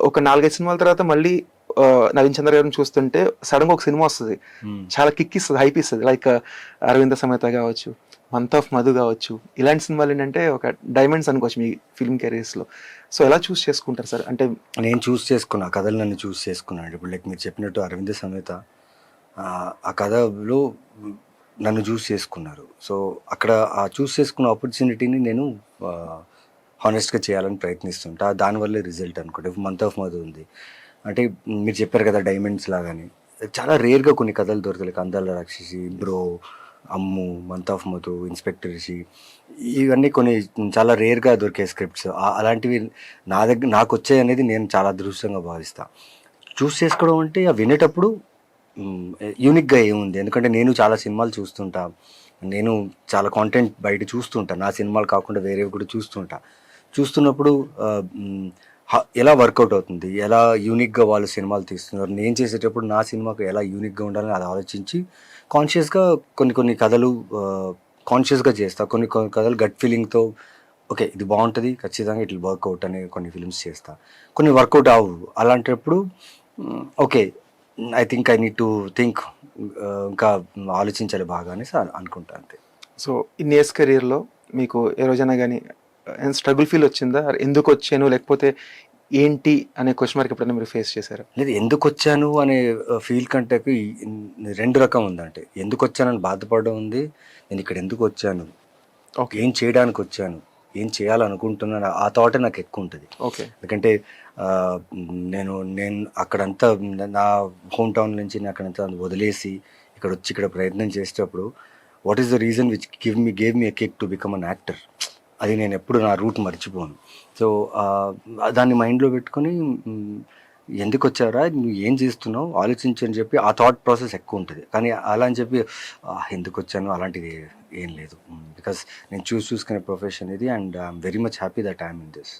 ఒక 4, 5 సినిమాల తర్వాత మళ్ళీ నవీన్ చంద్ర గారిని చూస్తుంటే సడన్గా ఒక సినిమా వస్తుంది, చాలా కిక్ ఇస్తుంది, హైప్ ఇస్తుంది. లైక్ అరవింద సమేత కావచ్చు, మంత్ ఆఫ్ మధు కావచ్చు. ఇలాంటి సినిమాలు ఏంటంటే ఒక డైమండ్స్ అనుకోవచ్చు మీ ఫిల్మ్ కెరీర్స్లో. సో ఎలా చూస్ చేసుకుంటారు సార్? అంటే నేను చూస్ చేసుకున్నా కథలు, నన్ను చూస్ చేసుకున్నాను. ఇప్పుడు లైక్ మీరు చెప్పినట్టు అరవింద సమేత, ఆ కథలో నన్ను చూస్ చేసుకున్నారు. సో అక్కడ ఆ చూస్ చేసుకున్న ఆపర్చునిటీని నేను హానెస్ట్గా చేయాలని ప్రయత్నిస్తుంటా. దానివల్లే రిజల్ట్ అనుకుంటే మంత్ ఆఫ్ మధు ఉంది. అంటే మీరు చెప్పారు కదా డైమండ్స్ లాగాని, చాలా రేర్గా కొన్ని కథలు దొరుకుతాయి. లైక్ అందాల రాక్షసి, bro, Ammu, month of Madhu, inspector Rishi, ఇవన్నీ కొన్ని చాలా రేర్గా దొరికే స్క్రిప్ట్స్. అలాంటివి నాకు వచ్చాయి అనేది నేను చాలా అదృష్టంగా భావిస్తాను. చూస్ చేసుకోవడం అంటే వినేటప్పుడు యూనిక్గా ఏముంది, ఎందుకంటే నేను చాలా సినిమాలు చూస్తుంటా, నేను చాలా కాంటెంట్ బయట చూస్తుంటా, నా సినిమాలు కాకుండా వేరేవి కూడా చూస్తున్నప్పుడు ఎలా వర్కౌట్ అవుతుంది, ఎలా యూనిక్గా వాళ్ళు సినిమాలు తీస్తున్నారు, నేను చేసేటప్పుడు నా సినిమాకు ఎలా యూనిక్గా ఉండాలని అది ఆలోచించి కాన్షియస్గా కొన్ని కథలు కాన్షియస్గా చేస్తా. కొన్ని కథలు గట్ ఫీలింగ్తో ఓకే ఇది బాగుంటుంది ఖచ్చితంగా ఇట్లా వర్కౌట్ అనే కొన్ని ఫిల్మ్స్ చేస్తా. కొన్ని వర్కౌట్ అవ్వు, అలాంటప్పుడు okay I think I need to think, ఇంకా ఆలోచించాలి బాగా అనేసి అనుకుంటా అంతే. సో ఇన్ ఇయర్స్ కెరీర్లో మీకు ఏ రోజైనా కానీ స్ట్రగుల్ ఫీల్ వచ్చిందా? ఎందుకు వచ్చాను, లేకపోతే ఏంటి అనే క్వశ్చన్ మార్క్ ఎప్పుడైనా మీరు ఫేస్ చేశారా? లేదు, ఎందుకు వచ్చాను అనే ఫీల్ కంటే రెండు రకం ఉందంటే, ఎందుకు వచ్చానని బాధపడడం ఉంది, నేను ఇక్కడ ఎందుకు వచ్చాను, ఏం చేయడానికి వచ్చాను, ఏం చేయాలనుకుంటున్నాను, ఆ థాటే నాకు ఎక్కువ ఉంటుంది. ఓకే. ఎందుకంటే నేను అక్కడంతా నా హోమ్ టౌన్ నుంచి నేను అక్కడంతా వదిలేసి ఇక్కడ వచ్చి ఇక్కడ ప్రయత్నం చేసేటప్పుడు what is the reason which gave me a kick to become an actor, అది నేను ఎప్పుడు నా రూట్ మర్చిపోను. సో దాన్ని మైండ్లో పెట్టుకొని ఎందుకు వచ్చారా, నువ్వు ఏం చేస్తున్నావు ఆలోచించు అని చెప్పి ఆ థాట్ ప్రాసెస్ ఎక్కువ ఉంటుంది. కానీ అలా అని చెప్పి ఎందుకు వచ్చాను అలాంటిది ఏం లేదు. బికాస్ నేను చూసుకునే ప్రొఫెషన్ ఇది, and I'm very much happy that I'm in this.